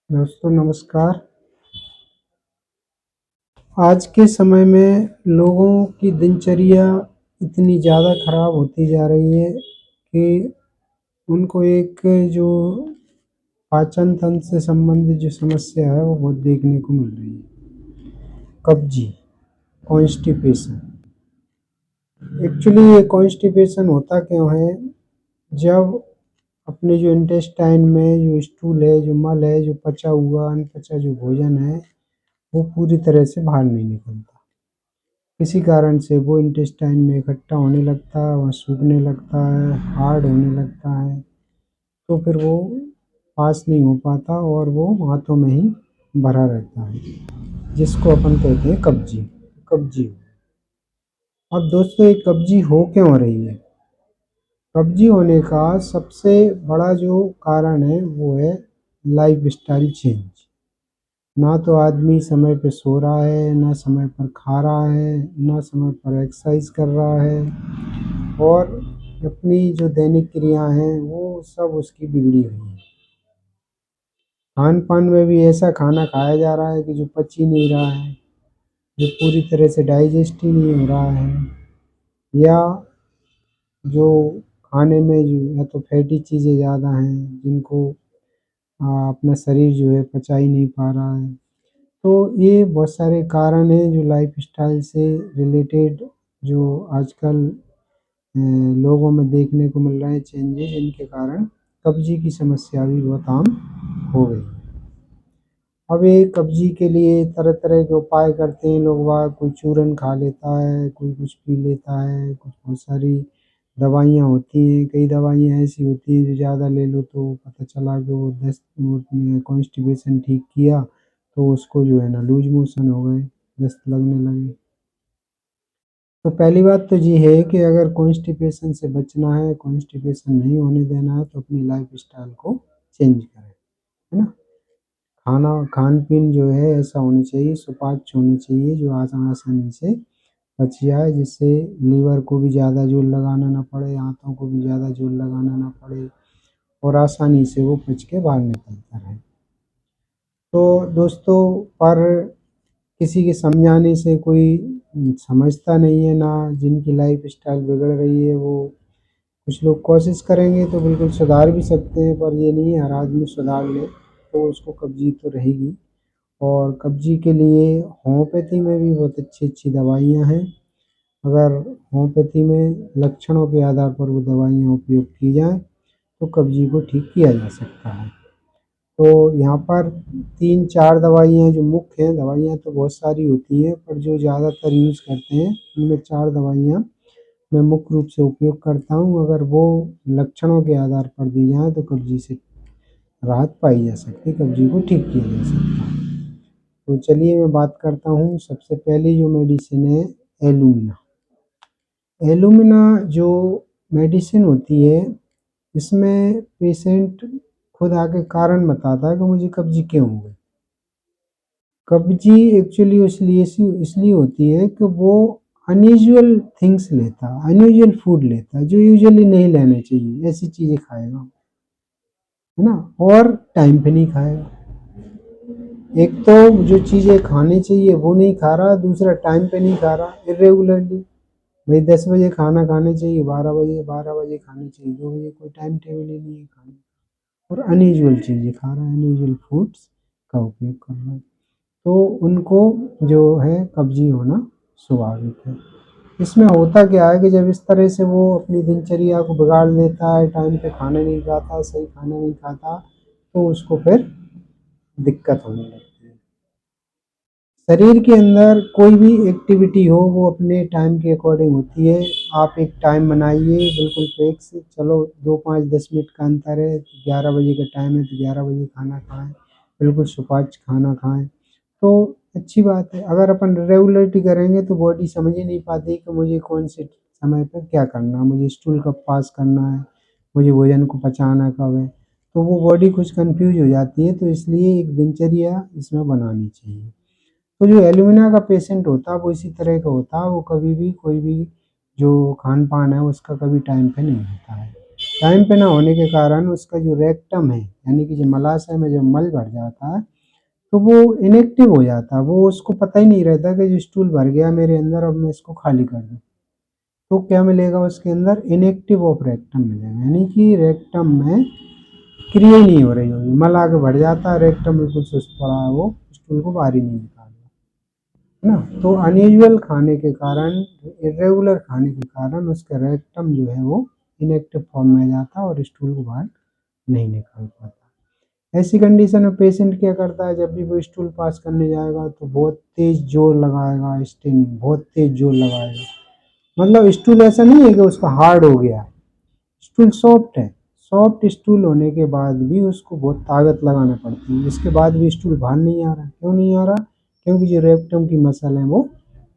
दोस्तों नमस्कार। आज के समय में लोगों की दिनचर्या इतनी ज़्यादा खराब होती जा रही है कि उनको एक जो पाचन तंत्र से संबंधित जो समस्या है वो बहुत देखने को मिल रही है। कब्जी, कॉन्स्टिपेशन। एक्चुअली ये कॉन्स्टिपेशन होता क्यों है? जब अपने जो इंटेस्टाइन में जो स्टूल है, जो मल है, जो पचा हुआ अनपचा जो भोजन है वो पूरी तरह से बाहर नहीं निकलता। किसी कारण से वो इंटेस्टाइन में इकट्ठा होने लगता है, वहाँ सूखने लगता है, हार्ड होने लगता है, तो फिर वो पास नहीं हो पाता और वो हाथों में ही भरा रहता है, जिसको अपन कहते हैं कब्जी। कब्जी। अब दोस्तों, ये कब्जी हो क्यों रही है? कब्जी होने का सबसे बड़ा जो कारण है वो है लाइफ स्टाइल चेंज। ना तो आदमी समय पे सो रहा है, ना समय पर खा रहा है, ना समय पर एक्सरसाइज कर रहा है, और अपनी जो दैनिक क्रिया हैं वो सब उसकी बिगड़ी हुई है। खान पान में भी ऐसा खाना खाया जा रहा है कि जो पच ही नहीं रहा है, जो पूरी तरह से डाइजेस्ट ही नहीं हो रहा है, या जो खाने में जो या तो फैटी चीज़ें ज़्यादा हैं जिनको अपना शरीर जो है पचा ही नहीं पा रहा है। तो ये बहुत सारे कारण हैं जो लाइफ स्टाइल से रिलेटेड, जो आजकल लोगों में देखने को मिल रहे हैं चेंजेस, इनके कारण कब्जी की समस्या भी बहुत आम हो गई। अब ये कब्जी के लिए तरह तरह के उपाय करते हैं लोग बाग। कोई चूरन खा लेता है, कोई कुछ पी लेता है, कुछ बहुत सारी दवाइयाँ होती हैं। कई दवाइयाँ ऐसी होती हैं जो ज़्यादा ले लो तो पता चला कि वो दस्त वो कॉन्स्टिपेशन ठीक किया तो उसको जो है ना लूज मोशन हो गए, दस्त लगने लगे। तो पहली बात तो ये है कि अगर कॉन्स्टिपेशन से बचना है, कॉन्स्टिपेशन नहीं होने देना है, तो अपनी लाइफ स्टाइल को चेंज करें, है ना? खान-पीन जो है ऐसा होना चाहिए, सुपाच्य होना चाहिए, जो आसानी से पच जाए, जिससे लीवर को भी ज़्यादा जोर लगाना ना पड़े, आँतों को भी ज़्यादा जोर लगाना ना पड़े, और आसानी से वो पच के बाहर निकलता रहे। तो दोस्तों, पर किसी के समझाने से कोई समझता नहीं है ना, जिनकी लाइफ स्टाइल बिगड़ रही है वो कुछ लोग कोशिश करेंगे तो बिल्कुल सुधार भी सकते हैं, पर ये नहीं है हर आदमी सुधार ले तो उसको कब्जी तो रहेगी। और कब्जी के लिए होम्योपैथी में भी बहुत अच्छी दवाइयाँ हैं। अगर होम्योपैथी में लक्षणों के आधार पर वो दवाइयाँ उपयोग की जाएँ तो कब्जी को ठीक किया जा सकता है। तो यहाँ पर 3-4 दवाइयाँ जो मुख्य हैं, दवाइयाँ तो बहुत सारी होती हैं पर जो ज़्यादातर यूज़ करते हैं उनमें 4 दवाइयाँ मैं मुख्य रूप से उपयोग करता हूँ। अगर वो लक्षणों के आधार पर दी जाएँ तो कब्जी से राहत पाई जा सकती है, कब्जी को ठीक किया जा सकता है। तो चलिए मैं बात करता हूँ। सबसे पहली जो मेडिसिन है एलुमिना। एलुमिना जो मेडिसिन होती है, इसमें पेशेंट खुद आके कारण बताता है कि मुझे कब्जी क्यों हो गई। कब्जी एक्चुअली इसलिए होती है कि वो अनयूजुअल थिंग्स लेता है, अनयूजुअल फूड लेता है जो यूजुअली नहीं लेना चाहिए, ऐसी चीज़ें खाएगा, है ना? और टाइम पे नहीं खाएगा। एक तो जो चीज़ें खानी चाहिए वो नहीं खा रहा, दूसरा टाइम पे नहीं खा रहा, इर्रेगुलरली। भाई 10 बजे खाना खाने चाहिए, 12 बजे खाने चाहिए, 2 बजे, कोई टाइम टेबल ही नहीं है खाने का। और अनयूजुअल चीज़ें खा रहा है, अनयूजुअल फूड्स का उपयोग कर रहा है, तो उनको जो है कब्जी होना स्वाभाविक है। इसमें होता क्या है कि जब इस तरह से वो अपनी दिनचर्या को बिगाड़ लेता है, टाइम पे खाना नहीं खाता, सही खाना नहीं खाता, तो उसको फिर दिक्कत होने लगती है। शरीर के अंदर कोई भी एक्टिविटी हो वो अपने टाइम के अकॉर्डिंग होती है। आप एक टाइम बनाइए बिल्कुल फिक्स, चलो 2, 5, 10 मिनट का अंतर है, 11 बजे का टाइम है तो 11 बजे खाना खाएँ, बिल्कुल सुपाच्य खाना खाएँ, तो अच्छी बात है। अगर अपन रेगुलरिटी करेंगे तो बॉडी समझ ही नहीं पाती कि मुझे कौन से समय पे क्या करना है, मुझे स्टूल कब पास करना है, मुझे भोजन को पचाना कब है, तो वो बॉडी कुछ कन्फ्यूज़ हो जाती है। तो इसलिए एक दिनचर्या इसमें बनानी चाहिए। तो जो एल्यूमिना का पेशेंट होता है वो इसी तरह का होता है, वो कभी भी कोई भी जो खान-पान है उसका कभी टाइम पे नहीं होता है। टाइम पे ना होने के कारण उसका जो रेक्टम है, यानी कि जो मलाशय में जब मल भर जाता है तो वो इनएक्टिव हो जाता है। वो उसको पता ही नहीं रहता कि जो स्टूल भर गया मेरे अंदर, अब मैं इसको खाली कर दूँ। तो क्या मिलेगा उसके अंदर? इनएक्टिव ऑफ रेक्टम मिलेगा, यानी कि रेक्टम में क्रिया ही नहीं हो रही होगी। मल आगे बढ़ जाता है, रेक्टम बिल्कुल सुस्त पड़ा है, वो स्टूल को बाहर ही नहीं निकाल रहा, है ना। तो अनयूजुअल खाने के कारण, इरेगुलर खाने के कारण उसका रेक्टम जो है वो इनएक्टिव फॉर्म में आ जाता है और स्टूल को बाहर नहीं निकाल पाता। ऐसी कंडीशन में पेशेंट क्या करता है, जब भी वो स्टूल पास करने जाएगा तो बहुत तेज जोर लगाएगा, स्टेनिंग बहुत तेज जोर लगाएगा। मतलब स्टूल ऐसा नहीं है कि उसका हार्ड हो गया, स्टूल सॉफ्ट है। सॉफ्ट स्टूल होने के बाद भी उसको बहुत ताकत लगाना पड़ती है, इसके बाद भी स्टूल बाहर नहीं आ रहा। क्यों नहीं आ रहा? क्योंकि जो रेक्टम की मसल है वो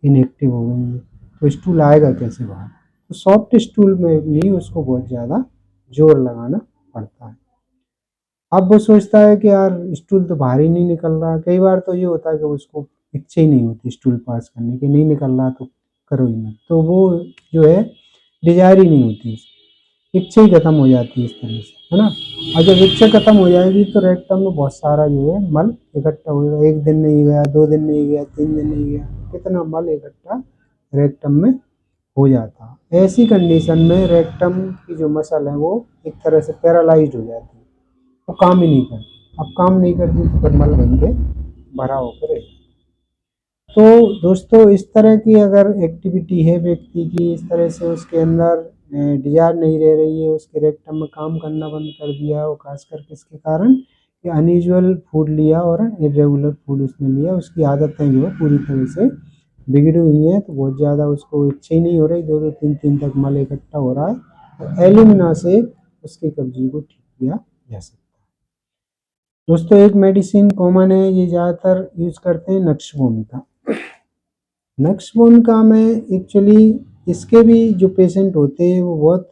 इनएक्टिव हो गई है। तो स्टूल आएगा कैसे बाहर? तो सॉफ्ट स्टूल में भी उसको बहुत ज़्यादा जोर लगाना पड़ता है। अब वो सोचता है कि यार स्टूल तो बाहर ही नहीं निकल रहा। कई बार तो ये होता है कि उसको इच्छा ही नहीं होती स्टूल पास करने की, नहीं निकल रहा तो करो ही मत। तो वो जो है डिजायर ही नहीं होती, इच्छा ही खत्म हो जाती है इस तरह से, है ना। और जब इच्छा खत्म हो जाएगी तो रेक्टम में बहुत सारा जो है मल इकट्ठा होगा। एक दिन नहीं गया, 2 दिन नहीं गया, 3 दिन नहीं गया, कितना मल इकट्ठा रेक्टम में हो जाता। ऐसी कंडीशन में रेक्टम की जो मसल है वो एक तरह से पैरालाइज्ड हो जाती है, वो काम ही नहीं करती। अब काम नहीं करती तो फिर मल वहीं पे भरा होकर रहेगा। तो दोस्तों इस तरह की अगर एक्टिविटी है व्यक्ति की, इस तरह से उसके अंदर डिजायर नहीं रह रही है, उसके रेक्टम में काम करना बंद कर दिया, वो खासकर किसके कारण? कि अनयूजुअल फूड लिया और इरेगुलर फूड उसने लिया, उसकी आदतें जो है पूरी तरह से बिगड़ी हुई हैं। तो बहुत ज़्यादा उसको इच्छा ही नहीं हो रही, 2-2 3-3 तक मल इकट्ठा हो रहा है। तो एलिमिना से उसके कब्जे को ठीक किया जा सकता है। दोस्तों एक मेडिसिन कॉमन है, ये ज़्यादातर यूज करते हैं, नक्शवोमिका। नक्शवोमिका में एक्चुअली इसके भी जो पेशेंट होते हैं वो बहुत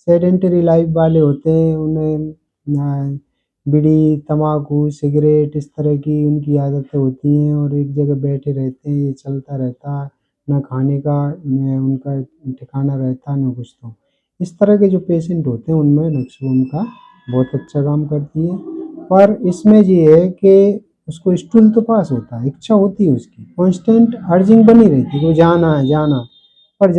सेडेंटरी लाइफ वाले होते हैं। उन्हें बीड़ी, तम्बाकू, सिगरेट इस तरह की उनकी आदतें होती हैं और एक जगह बैठे रहते हैं, ये चलता रहता है, ना खाने का उनका ठिकाना रहता, ना कुछ। तो इस तरह के जो पेशेंट होते हैं उनमें नक्शवोमिका बहुत अच्छा काम करती है। पर इसमें ये है कि उसको स्टूल तो पास होता है, इच्छा होती है उसकी, कांस्टेंट अर्जिंग बनी रहती है कि वो जाना है जाना है। पर जब